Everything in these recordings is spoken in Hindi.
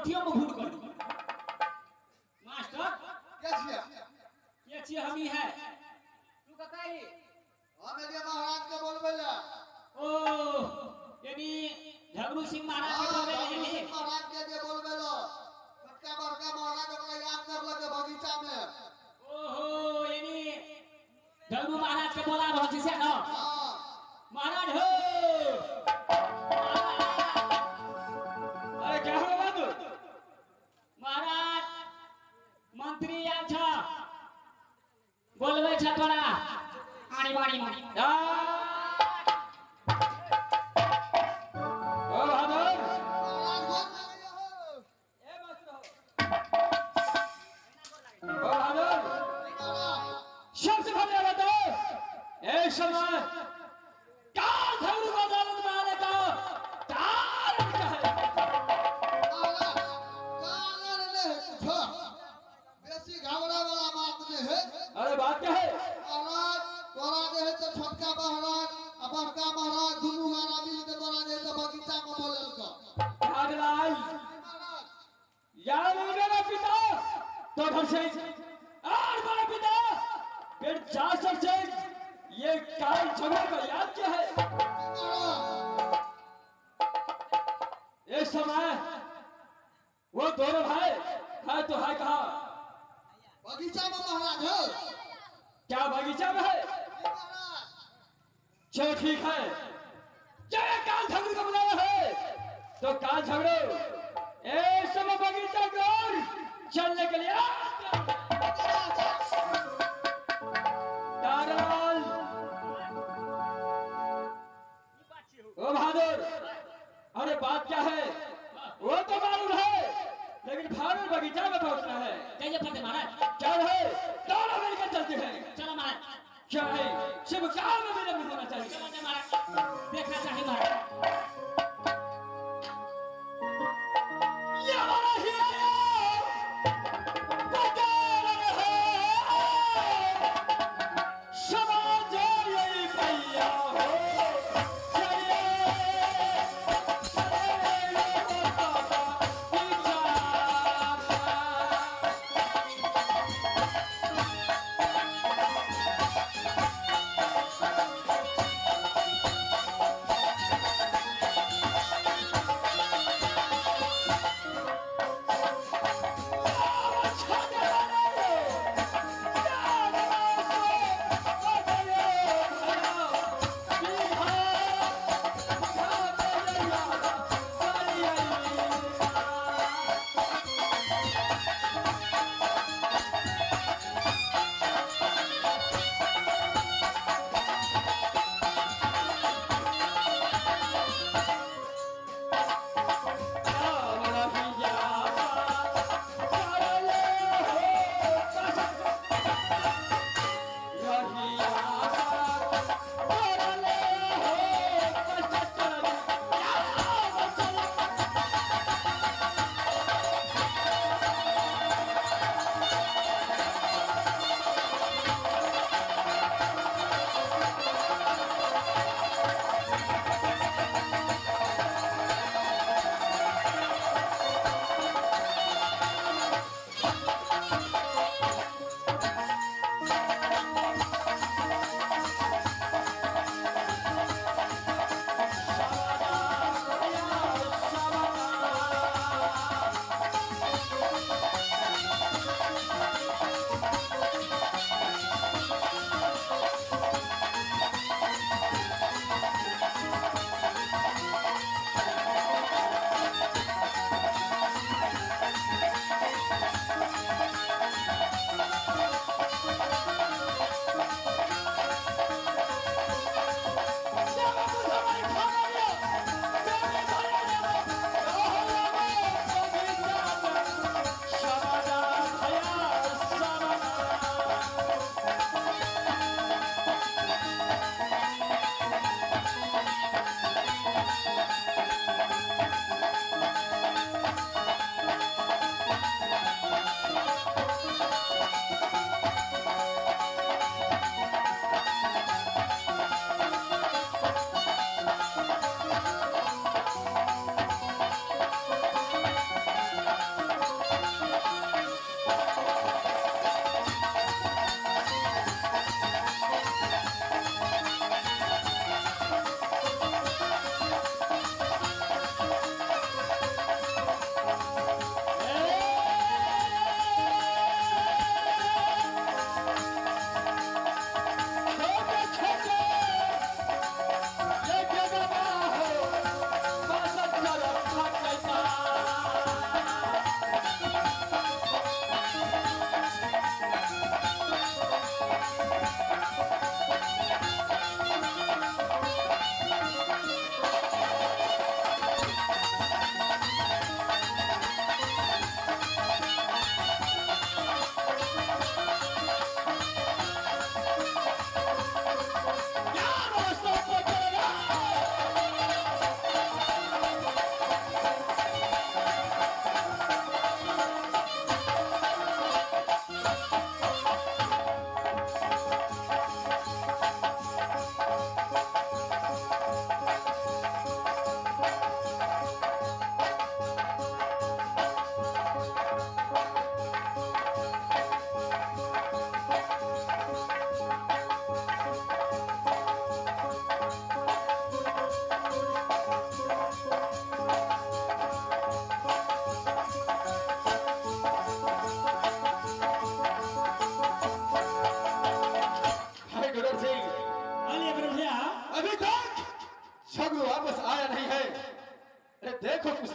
कथियो में भूल कर मास्टर क्या छिए हम ही है तू बताई हम एलिया महाराज के बोलबे ला ओ यानी झगड़ू सिंह महाराज के बोलबे ला महाराज के जे बोलबे ला छोटका बड़का महाराज ओकरा याद कर लगे बगीचा में ओहो यानी झगड़ू महाराज के बोला रहल छै से न हां महाराज हो अरे क्या हो बात महाराज मंत्री आयल छ बोलबे छ तोरा आनी बाड़ी में ओ बहादुर ए मस्त रहो ओ बहादुर सबसे पहले बताओ ए समय काल झगड़ू को अदालत में आने का कारण क्या है बेसी घबरा वाला बात नहीं है अरे बात क्या है महाराज तोरा जे है तो छोटका महाराज आ बड़का महाराज दुनू गाना मिल के तोरा जे तो बगीचा में बोलल का राजलाल महाराज यार मेरा पिता तो घर से और बड़ा पिता फिर जासर से ये काल झगड़े का याद क्या है एक समय वो दोनों भाई है तो है कहा बगीचा में महाराज है क्या बगीचा में है चलो ठीक है जय काल झगड़े का बुलावा है तो काल झगड़ो एक समय बगीचा की ओर चलने के लिए तारालाल ओ बहादुर अरे बात क्या है वो तो मालूम है लेकिन भागल बगीचा में पहुंचना है कैसे फटे महाराज क्या है दोनों मिलकर चलते हैं चलो महाराज क्या है शिव काम में विलंब होना चाहिए चलो महाराज देखना चाहिए महाराज ये हमारा ही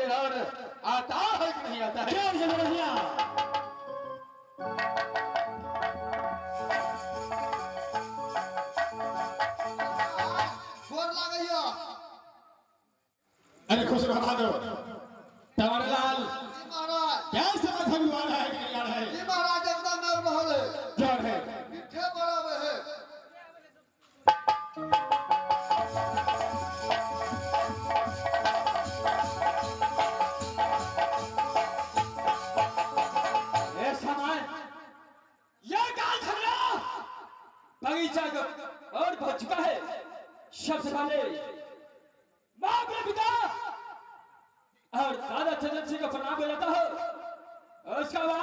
शेर और आता है कि नहीं आता है? क्यों नहीं गोर लागैया। अरे खुश रहो बहादुर। तवारे लाल जी महाराज। क्या समझ हम आ रहा है कि नहीं आ रहा है? जी महाराज एकदम में रहल है। क्या है? पीठे बराबर है। बगीचा का और पहुंच चुका है। सबसे पहले मां अपने पिता और दादा चंदन सिंह को प्रणाम हो जाता हो। उसका बाद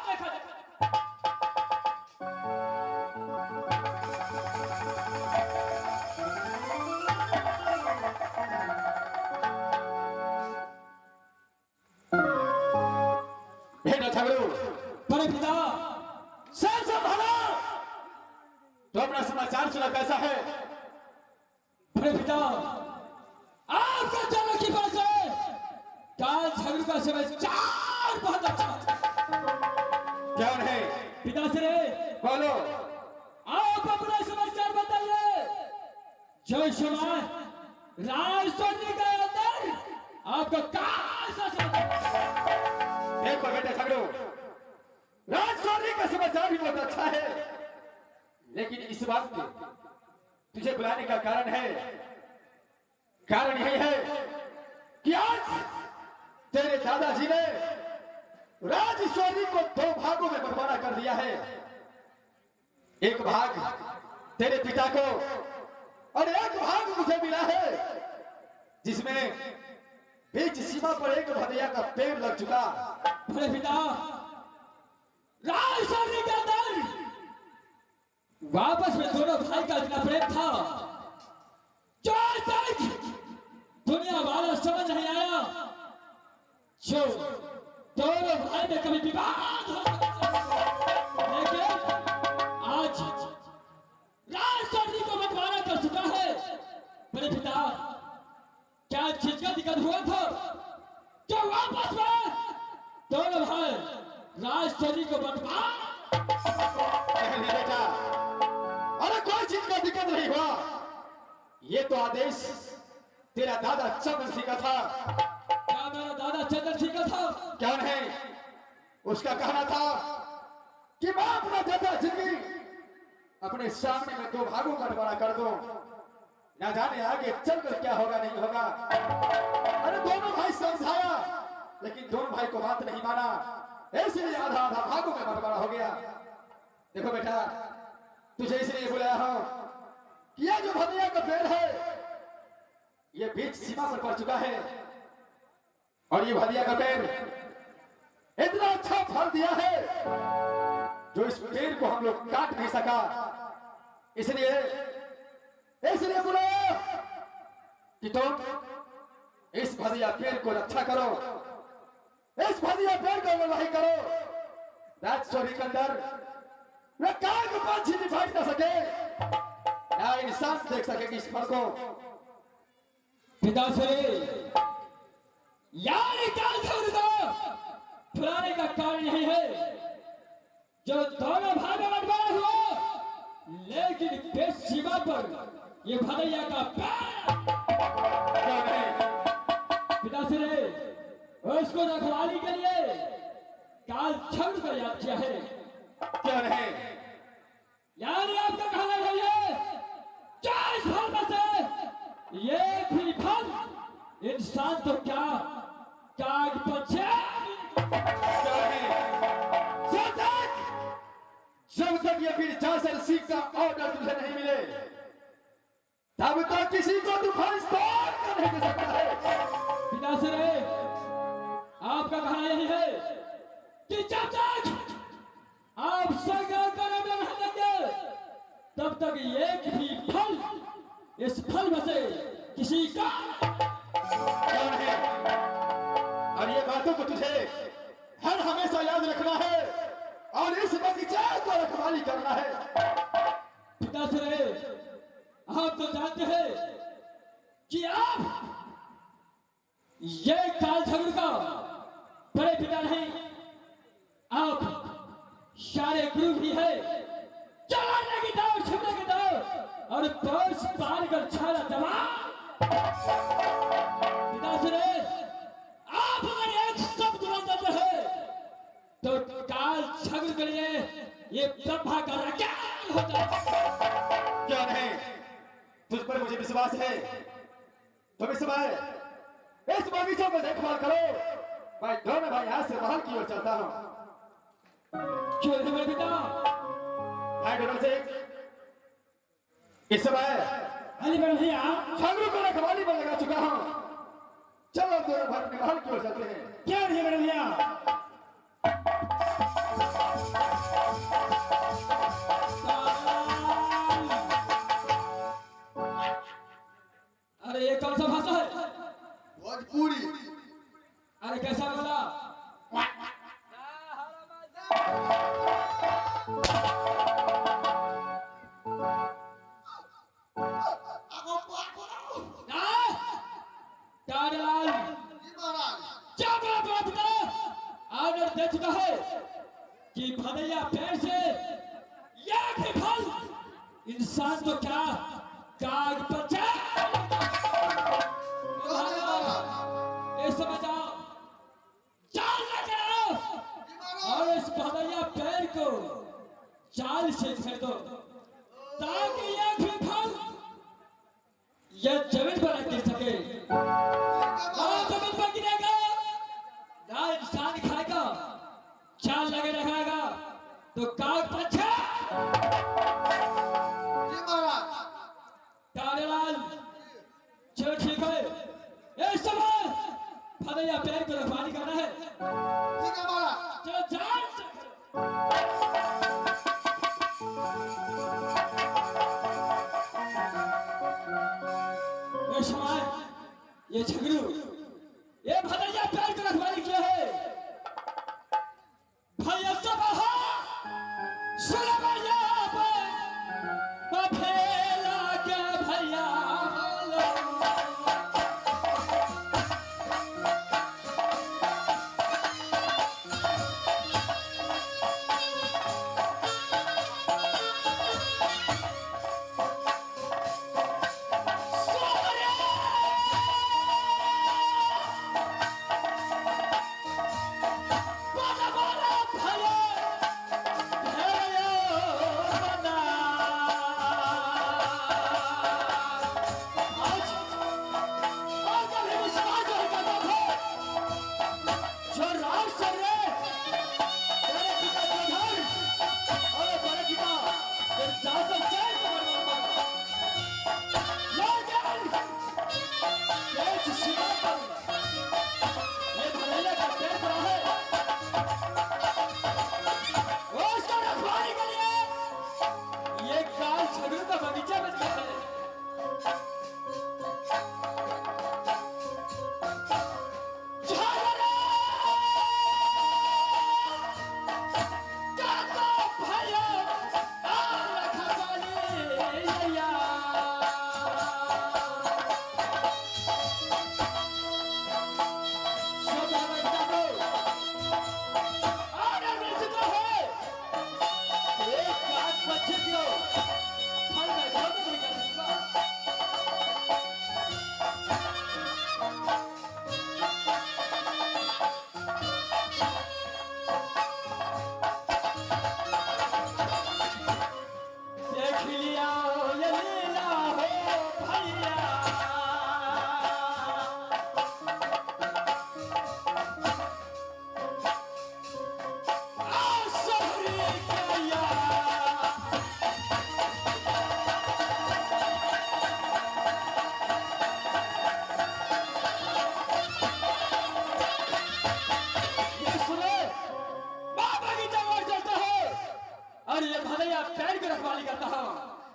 देखा जाता। बेटा झगड़ू बड़े पिता सर संभालो। तो अपना समाचार सुना कैसा है? बड़े पिता आपका चलो की बात है। काल झगड़ू का समय 4 बहुत अच्छा क्या है? पिता श्री बोलो। आप अपना समाचार बताइए। जो समय राजसोनी के अंदर आपका काल सा समाचार। देखो बेटे झगड़ू, राजसौरी का समाचार भी बहुत अच्छा है, लेकिन इस बात के तुझे बुलाने का कारण है। कारण यही है कि आज तेरे दादाजी ने राजसौरी को 2 भागों में बंटवारा कर दिया है। एक भाग तेरे पिता को और एक भाग मुझे मिला है, जिसमें बीच सीमा पर एक भदैया का पेड़ लग चुका। बड़े पिता राजसोनी के अंदर वापस में दोनों भाई का इतना प्रेम था जो आज तक दुनिया वाला समझ नहीं आया। जो दोनों भाई में कभी विवाद हो सकता, लेकिन आज राजसोनी को बंटवारा कर चुका है। बड़े पिता क्या चीज का दिक्कत हुआ था जो वापस में दोनों भाई राजसोनी को बंटवा? नहीं बेटा, अरे कोई चीज का दिक्कत नहीं हुआ। ये तो आदेश तेरा दादा चंदन सिंह का था। क्या मेरा दादा चंदन सिंह का था? क्या नहीं, उसका कहना था कि मैं अपना दादा जिंदगी अपने सामने में 2 भागों का बंटवारा कर दूं, ना जाने आगे चलकर क्या होगा नहीं होगा। अरे दोनों भाई समझाया, लेकिन दोनों भाई को बात नहीं माना, इसलिए आधा आधा भागों में बंटवारा हो गया। देखो बेटा, तुझे इसलिए बुलाया हूं कि यह जो भदैया का पेड़ है, ये बीच सीमा पर पड़ चुका है, और ये भदैया का पेड़ इतना अच्छा फल दिया है जो इस पेड़ को हम लोग काट नहीं सका। इसलिए बुलाया कि तुम इस भदैया पेड़ को रक्षा करो, इस भदैया पेड़ को निर्वाही करो। राजसौरी के अंदर न काग पंछी भी बैठ ना सके, ना इंसान देख सकेगी इस फल को। पिता से यार काल को बुलाने का कारण यही है जो दोनों भाई में बंटवारा हुआ, लेकिन देश सीमा पर ये भदैया का पैर। पिता श्री उसको रखवाली के लिए काल झगड़ कर याद किया है। क्या नहीं, यानी आपका कहना है 40 फल में से ये भी फल इंसान तो क्या काग पंछी। जब तक ये फिर जासर सिंह का ऑर्डर तुझे नहीं मिले, तब तक किसी को तू फौजदार कर नहीं दे सकता है। पिता श्री आपका कहना यही है कि जब तक आप सरकार करने में नहीं देंगे, तब तक एक भी फल इस फल में से किसी का क्या है? और ये बातों को तुझे हर हमेशा याद रखना है, और इस बगीचे को रखवाली करना है। पिता श्री आप तो जानते हैं कि आप ये काल झगड़ का बड़े पिता नहीं, आप सारे गुरु भी है। चलाने की दौड़, छिपने की दौड़ और बस पार कर छाड़ा जवान। पिता सुने, आप अगर एक शब्द बोल देते हैं तो काल झगड़ के लिए ये ब्रह्मा का रकाल हो जाए। क्या नहीं, तुझ पर मुझे विश्वास है। तुम इस समय इस बगीचों को देखभाल करो, मैं दोनों भाई यहाँ से महल की ओर चलता हूँ। क्यों है मेरे पिता? भाई डोनल सिंह, इस समय अली बड़े भैया, झगड़ों को रखवाली पर लगा चुका हूँ। चलो दोनों भाई अपने महल की ओर चलते हैं। क्या है बड़े भैया? अरे ये कौन सा भाषा है? भोजपुरी। अरे कैसा बोला? काजलाल, जी महाराज। क्या बात करो? ऑर्डर दे चुका है कि भदैया पेड़ से एक भी फल इंसान तो क्या काग पर इस समय जाओ, चाल लेके आओ जी महाराज। और इस भदैया पेड़ को चाल से घेर दो ताकि एक भी फल यह जमीन पर न गिर सके। ना जमीन पर गिरेगा, ना इंसान खाएगा। चाल लगे रहेगा तो काग पछा। जी महाराज। कारेलाल, चलो ठीक है, इस समय भदैया पेड़ को रखवाली करना है। ठीक है महाराज। चलो जान से इस समय ये झगड़ू ये भदैया पेड़ को रखवाली किया है। भैया सब सुनो भैया बफेला के भैया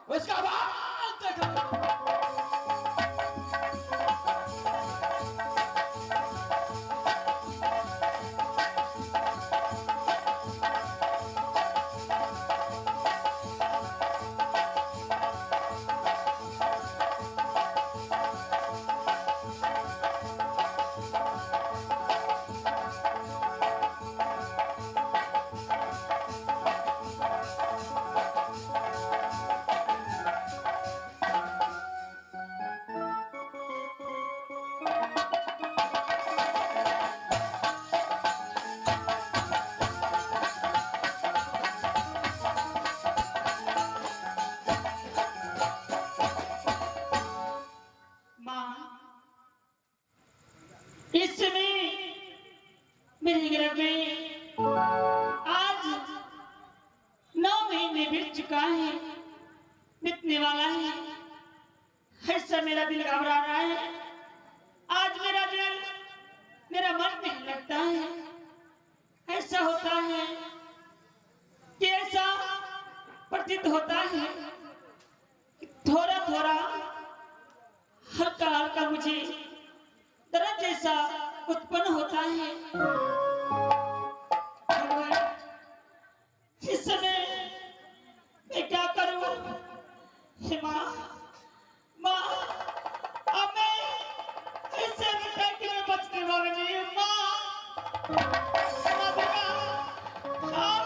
उसका बात देखो। बीत चुका है, बीतने वाला है। ऐसा मेरा दिल घबरा रहा है। आज मेरा दिल, मेरा मन नहीं लगता है। ऐसा होता है कि ऐसा प्रतीत होता है कि थोड़ा थोड़ा हल्का हल्का मुझे दर्द जैसा उत्पन्न होता है। इस समय मैं क्या करूं? हे माँ, माँ, अब मैं ऐसे बता कि मैं बचने वाली नहीं हूँ। माँ, माँ बेटा, माँ।